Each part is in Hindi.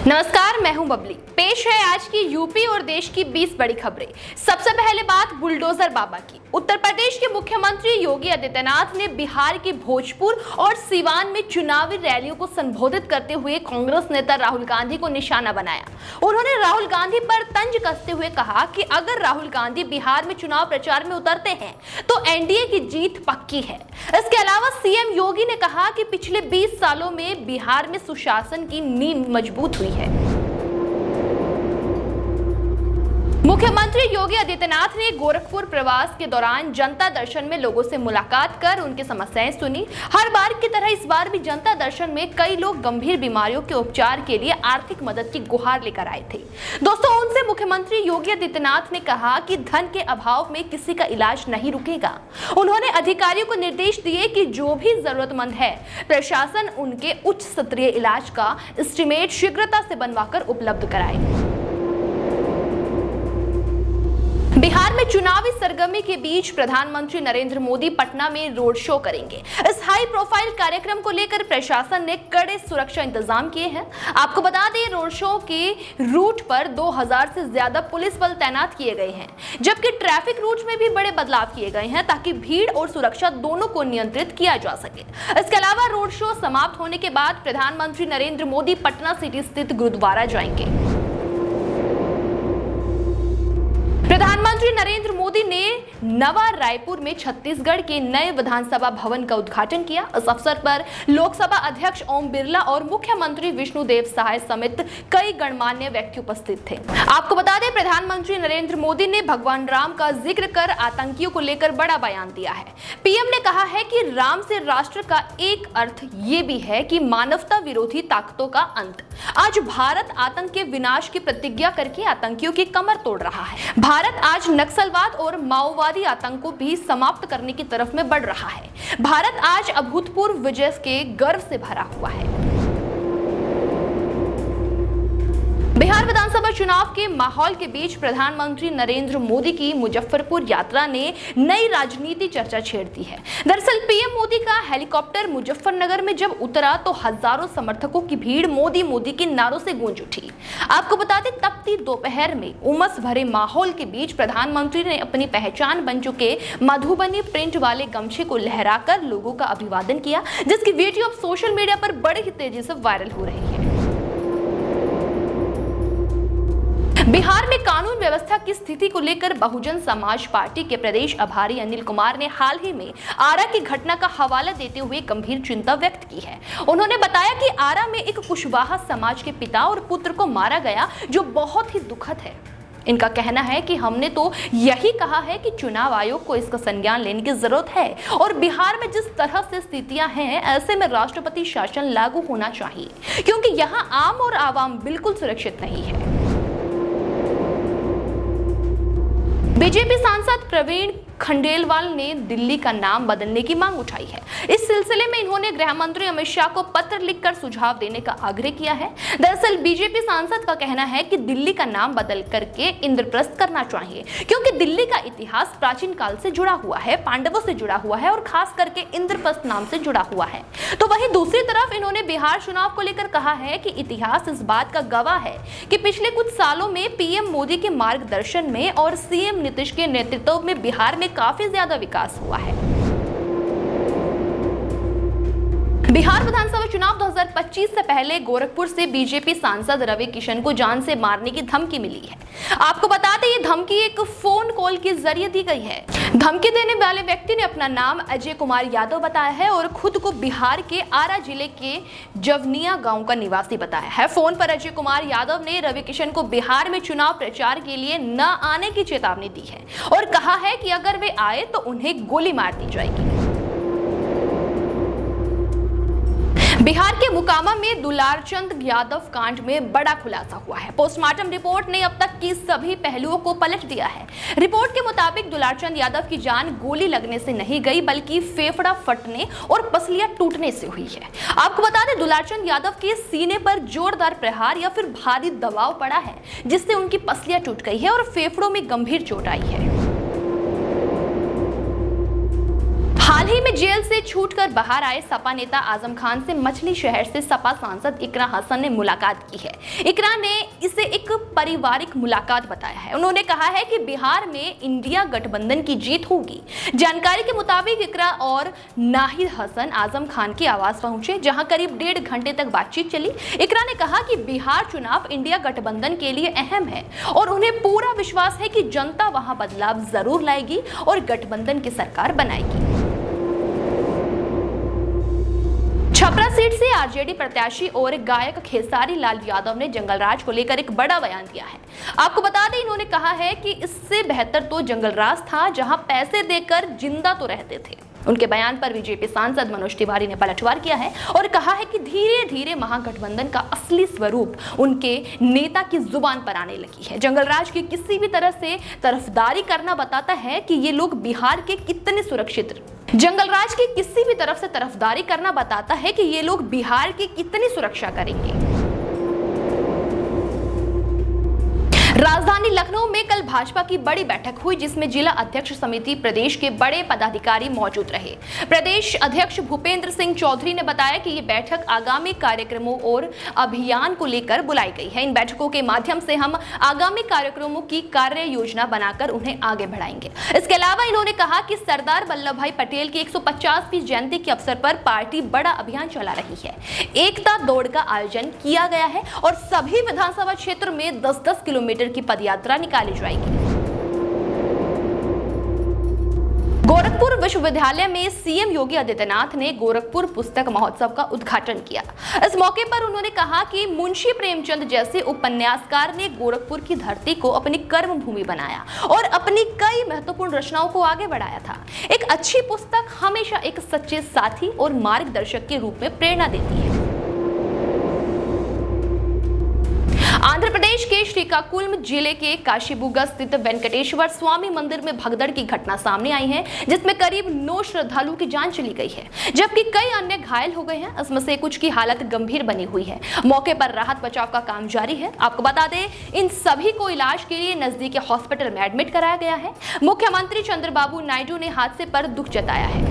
नमस्कार, मैं हूं बबली। पेश है आज की यूपी और देश की 20 बड़ी खबरें। सबसे पहले बात बुलडोजर बाबा की। उत्तर प्रदेश के मुख्यमंत्री योगी आदित्यनाथ ने बिहार के भोजपुर और सीवान में चुनावी रैलियों को संबोधित करते हुए कांग्रेस नेता राहुल गांधी को निशाना बनाया। उन्होंने राहुल गांधी पर तंज कसते हुए कहा कि अगर राहुल गांधी बिहार में चुनाव प्रचार में उतरते हैं तो एनडीए की जीत पक्की है। इसके अलावा सीएम योगी ने कहा कि पिछले 20 सालों में बिहार में सुशासन की नींव मजबूत हुई है। मुख्यमंत्री योगी आदित्यनाथ ने गोरखपुर प्रवास के दौरान जनता दर्शन में लोगों से मुलाकात कर उनकी समस्याएं सुनी। हर बार की तरह इस बार भी जनता दर्शन में कई लोग गंभीर बीमारियों के उपचार के लिए आर्थिक मदद की गुहार लेकर आए थे। दोस्तों, उनसे मुख्यमंत्री योगी आदित्यनाथ ने कहा कि धन के अभाव में किसी का इलाज नहीं रुकेगा। उन्होंने अधिकारियों को निर्देश दिए कि जो भी जरूरतमंद है प्रशासन उनके उच्च स्तरीय इलाज का एस्टीमेट शीघ्रता से बनवाकर उपलब्ध कराए। बिहार में चुनावी सरगर्मी के बीच प्रधानमंत्री नरेंद्र मोदी पटना में रोड शो करेंगे। इस हाई प्रोफाइल कार्यक्रम को लेकर प्रशासन ने कड़े सुरक्षा इंतजाम किए हैं। आपको बता दें, रोड शो के रूट पर 2000 से ज्यादा पुलिस बल तैनात किए गए हैं, जबकि ट्रैफिक रूट में भी बड़े बदलाव किए गए हैं ताकि भीड़ और सुरक्षा दोनों को नियंत्रित किया जा सके। इसके अलावा रोड शो समाप्त होने के बाद प्रधानमंत्री नरेंद्र मोदी पटना सिटी स्थित गुरुद्वारा जाएंगे। प्रधानमंत्री नरेंद्र मोदी ने नवा रायपुर में छत्तीसगढ़ के नए विधानसभा भवन का उद्घाटन किया। इस अवसर पर लोकसभा अध्यक्ष ओम बिरला और मुख्यमंत्री विष्णुदेव साय समेत कई गणमान्य व्यक्ति उपस्थित थे। आपको बता दें, प्रधानमंत्री नरेंद्र मोदी ने भगवान राम का जिक्र कर आतंकियों को लेकर बड़ा बयान दिया है। पीएम ने कहा है कि राम से राष्ट्र का एक अर्थ ये भी है कि मानवता विरोधी ताकतों का अंत। आज भारत आतंक के विनाश की प्रतिज्ञा करके आतंकियों की कमर तोड़ रहा है। भारत आज नक्सलवाद और माओवादी आतंक को भी समाप्त करने की तरफ में बढ़ रहा है। भारत आज अभूतपूर्व विजय के गर्व से भरा हुआ है। बिहार विधानसभा चुनाव के माहौल के बीच प्रधानमंत्री नरेंद्र मोदी की मुजफ्फरपुर यात्रा ने नई राजनीति चर्चा छेड़ दी है। दरअसल पीएम मोदी का हेलीकॉप्टर मुजफ्फरनगर में जब उतरा तो हजारों समर्थकों की भीड़ मोदी मोदी के नारों से गूंज उठी। आपको बता दें, तपती दोपहर में उमस भरे माहौल के बीच प्रधानमंत्री ने अपनी पहचान बन चुके मधुबनी प्रिंट वाले गमछे को लहराकर लोगों का अभिवादन किया, जिसकी वीडियो अब सोशल मीडिया पर बड़ी ही तेजी से वायरल हो रही है। बिहार में कानून व्यवस्था की स्थिति को लेकर बहुजन समाज पार्टी के प्रदेश प्रभारी अनिल कुमार ने हाल ही में आरा की घटना का हवाला देते हुए गंभीर चिंता व्यक्त की है। उन्होंने बताया कि आरा में एक कुशवाहा समाज के पिता और पुत्र को मारा गया, जो बहुत ही दुखद है। इनका कहना है कि हमने तो यही कहा है कि चुनाव आयोग को इसका संज्ञान लेने की जरूरत है और बिहार में जिस तरह से स्थितियां हैं, ऐसे में राष्ट्रपति शासन लागू होना चाहिए, क्योंकि यहाँ आम और आवाम बिल्कुल सुरक्षित नहीं है। बीजेपी सांसद प्रवीण खंडेलवाल ने दिल्ली का नाम बदलने की मांग उठाई है। इस सिलसिले में इन्होंने गृह मंत्री अमित शाह को पत्र लिखकर सुझाव देने का आग्रह किया है। दरअसल बीजेपी सांसद का कहना है कि दिल्ली का नाम बदल करके इंद्रप्रस्थ करना चाहिए, क्योंकि दिल्ली का इतिहास प्राचीन काल से जुड़ा हुआ है, पांडवों से जुड़ा हुआ है और खास करके इंद्रप्रस्थ नाम से जुड़ा हुआ है। तो वहीं दूसरी तरफ इन्होंने बिहार चुनाव को लेकर कहा है कि इतिहास इस बात का गवाह है कि पिछले कुछ सालों में पीएम मोदी के मार्गदर्शन में और सीएम नीतीश के नेतृत्व में बिहार में काफी ज्यादा विकास हुआ है। बिहार विधानसभा चुनाव 2025 से पहले गोरखपुर से बीजेपी सांसद रवि किशन को जान से मारने की धमकी मिली है। आपको बता दें, ये धमकी एक फोन कॉल के जरिए दी गई है। धमकी देने वाले व्यक्ति ने अपना नाम अजय कुमार यादव बताया है और खुद को बिहार के आरा जिले के जवनिया गांव का निवासी बताया है। फोन पर अजय कुमार यादव ने रवि किशन को बिहार में चुनाव प्रचार के लिए न आने की चेतावनी दी है और कहा है कि अगर वे आए तो उन्हें गोली मार दी जाएगी। बिहार के मुकामा में दुलारचंद यादव कांड में बड़ा खुलासा हुआ है। पोस्टमार्टम रिपोर्ट ने अब तक की सभी पहलुओं को पलट दिया है। रिपोर्ट के मुताबिक दुलारचंद यादव की जान गोली लगने से नहीं गई, बल्कि फेफड़ा फटने और पसलियां टूटने से हुई है। आपको बता दें, दुलारचंद यादव के सीने पर जोरदार प्रहार या फिर भारी दबाव पड़ा है, जिससे उनकी पसलियां टूट गई है और फेफड़ों में गंभीर चोट आई है। हाल ही में जेल से छूटकर बाहर आए सपा नेता आजम खान से मछली शहर से सपा सांसद इकरा हसन ने मुलाकात की है। इकरा ने इसे एक पारिवारिक मुलाकात बताया है। उन्होंने कहा है कि बिहार में इंडिया गठबंधन की जीत होगी। जानकारी के मुताबिक इकरा और नाहिद हसन आजम खान के आवास पहुंचे, जहां करीब 1.5 घंटे तक बातचीत चली। इकरा ने कहा कि बिहार चुनाव इंडिया गठबंधन के लिए अहम है और उन्हें पूरा विश्वास है कि जनता वहां बदलाव जरूर लाएगी और गठबंधन की सरकार बनाएगी। छपरा सीट से आरजेडी प्रत्याशी और गायक खेसारी लाल यादव ने जंगलराज को लेकर एक बड़ा बयान दिया है। आपको बता दें, इन्होंने कहा है कि इससे बेहतर तो जंगलराज था जहां पैसे देकर जिंदा तो रहते थे। उनके बयान पर बीजेपी सांसद मनोज तिवारी ने पलटवार किया है और कहा है कि धीरे धीरे महागठबंधन का असली स्वरूप उनके नेता की जुबान पर आने लगी है। जंगलराज की किसी भी तरह से तरफदारी करना बताता है कि ये लोग बिहार के कितने सुरक्षित जंगलराज की किसी भी तरफ से तरफदारी करना बताता है कि ये लोग बिहार की कितनी सुरक्षा करेंगे। राजधानी लखनऊ में कल भाजपा की बड़ी बैठक हुई, जिसमें जिला अध्यक्ष समिति प्रदेश के बड़े पदाधिकारी मौजूद रहे। प्रदेश अध्यक्ष भूपेंद्र सिंह चौधरी ने बताया कि ये बैठक आगामी कार्यक्रमों और अभियान को लेकर बुलाई गई है। इन बैठकों के माध्यम से हम आगामी कार्यक्रमों की कार्य योजना बनाकर उन्हें आगे बढ़ाएंगे। इसके अलावा इन्होंने कहा कि सरदार वल्लभ भाई पटेल की 150वीं जयंती के अवसर पर पार्टी बड़ा अभियान चला रही है। एकता दौड़ का आयोजन किया गया है और सभी विधानसभा क्षेत्र में 10-10 किलोमीटर की पदयात्रा निकाली जाएगी। गोरखपुर विश्वविद्यालय में सीएम योगी आदित्यनाथ ने गोरखपुर पुस्तक महोत्सव का उद्घाटन किया। इस मौके पर उन्होंने कहा कि मुंशी प्रेमचंद जैसे उपन्यासकार ने गोरखपुर की धरती को अपनी कर्म भूमि बनाया और अपनी कई महत्वपूर्ण रचनाओं को आगे बढ़ाया था। एक अच्छी पुस्तक हमेशा एक सच्चे साथी और मार्गदर्शक के रूप में प्रेरणा देती है। आंध्र प्रदेश के श्रीकाकुलम जिले के काशीबुगा स्थित वेंकटेश्वर स्वामी मंदिर में भगदड़ की घटना सामने आई है, जिसमें करीब 9 श्रद्धालुओं की जान चली गई है, जबकि कई अन्य घायल हो गए हैं। इसमें से कुछ की हालत गंभीर बनी हुई है। मौके पर राहत बचाव का काम जारी है। आपको बता दें, इन सभी को इलाज के लिए नजदीकी हॉस्पिटल में एडमिट कराया गया है। मुख्यमंत्री चंद्रबाबू नायडू ने हादसे पर दुख जताया है।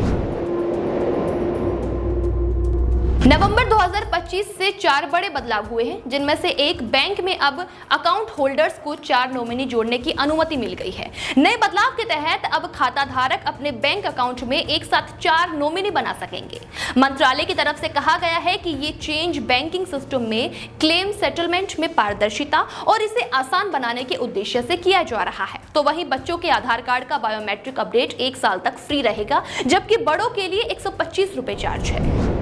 नवंबर 2025 से 4 बड़े बदलाव हुए हैं, जिनमें से एक, बैंक में अब अकाउंट होल्डर्स को 4 नॉमिनी जोड़ने की अनुमति मिल गई है। नए बदलाव के तहत अब खाता धारक अपने बैंक अकाउंट में एक साथ 4 नॉमिनी बना सकेंगे। मंत्रालय की तरफ से कहा गया है कि ये चेंज बैंकिंग सिस्टम में क्लेम सेटलमेंट में पारदर्शिता और इसे आसान बनाने के उद्देश्य से किया जा रहा है। तो वहीं बच्चों के आधार कार्ड का बायोमेट्रिक अपडेट 1 साल तक फ्री रहेगा, जबकि बड़ों के लिए 125 रुपए चार्ज है।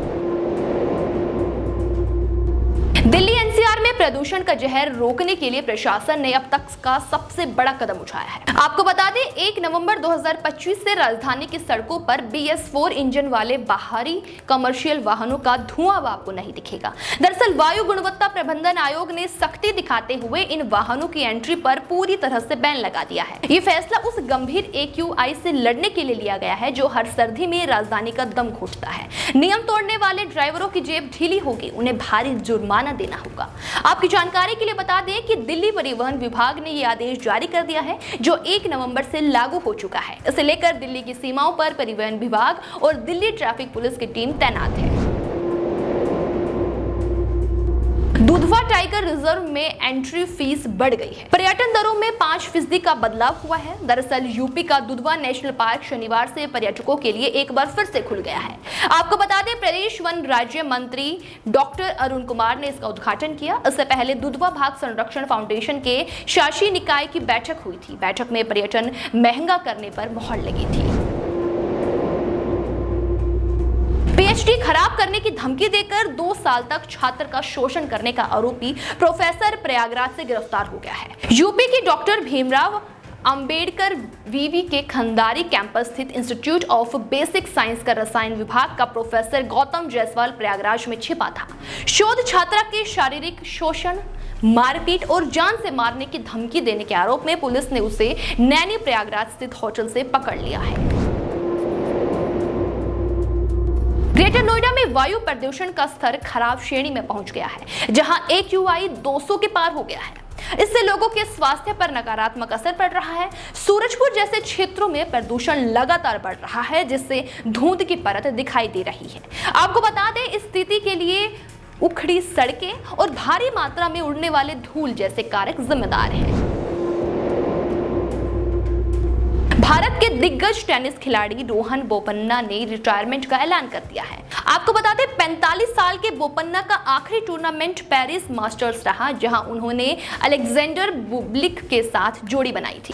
दिल्ली एनसीआर में प्रदूषण का जहर रोकने के लिए प्रशासन ने अब तक का सबसे बड़ा कदम उठाया है। आपको बता दें, 1 नवंबर 2025 से राजधानी की सड़कों पर BS4 इंजन वाले बाहरी कमर्शियल वाहनों का धुआं अब आपको नहीं दिखेगा। दरअसल वायु गुणवत्ता प्रबंधन आयोग ने सख्ती दिखाते हुए इन वाहनों की एंट्री पर पूरी तरह से बैन लगा दिया है। ये फैसला उस गंभीर AQI से लड़ने के लिए लिया गया है जो हर सर्दी में राजधानी का दम घुटता है। नियम तोड़ने वाले ड्राइवरों की जेब ढीली होगी, उन्हें भारी जुर्माना देना होगा। आपकी जानकारी के लिए बता दें कि दिल्ली परिवहन विभाग ने यह आदेश जारी कर दिया है, जो 1 नवंबर से लागू हो चुका है। इसे लेकर दिल्ली की सीमाओं पर परिवहन विभाग और दिल्ली ट्रैफिक पुलिस की टीम तैनात है। दुधवा टाइगर रिजर्व में एंट्री फीस बढ़ गई है। पर्यटन दरों में 5% का बदलाव हुआ है। दरअसल यूपी का दुधवा नेशनल पार्क शनिवार से पर्यटकों के लिए एक बार फिर से खुल गया है। आपको बता दें, प्रदेश वन राज्य मंत्री डॉक्टर अरुण कुमार ने इसका उद्घाटन किया। इससे पहले दुधवा भाग संरक्षण फाउंडेशन के शासी निकाय की बैठक हुई थी। बैठक में पर्यटन महंगा करने पर मोहर लगी थी। PhD खराब करने की धमकी देकर 2 साल तक छात्र का शोषण करने का आरोपी प्रोफेसर प्रयागराज से गिरफ्तार हो गया है। यूपी के डॉक्टर भीमराव अंबेडकर वीवी के खंडारी कैंपस स्थित इंस्टीट्यूट ऑफ बेसिक साइंस का रसायन विभाग का प्रोफेसर गौतम जायसवाल प्रयागराज में छिपा था। शोध छात्रा के शारीरिक शोषण, मारपीट और जान से मारने की धमकी देने के आरोप में पुलिस ने उसे नैनी प्रयागराज स्थित होटल से पकड़ लिया है। ग्रेटर नोएडा में वायु प्रदूषण का स्तर खराब श्रेणी में पहुंच गया है, जहां AQI 200 के पार हो गया है। इससे लोगों के स्वास्थ्य पर नकारात्मक असर पड़ रहा है। सूरजपुर जैसे क्षेत्रों में प्रदूषण लगातार बढ़ रहा है, जिससे धुंध की परत दिखाई दे रही है। आपको बता दें, इस स्थिति के लिए उखड़ी सड़कें और भारी मात्रा में उड़ने वाले धूल जैसे कारक जिम्मेदार हैं। भारत के दिग्गज टेनिस खिलाड़ी रोहन बोपन्ना ने रिटायरमेंट का ऐलान कर दिया है। आपको बता दें, 45 साल के बोपन्ना का आखिरी टूर्नामेंट पेरिस मास्टर्स रहा, जहां उन्होंने अलेक्जेंडर बुबलिक के साथ जोड़ी बनाई थी।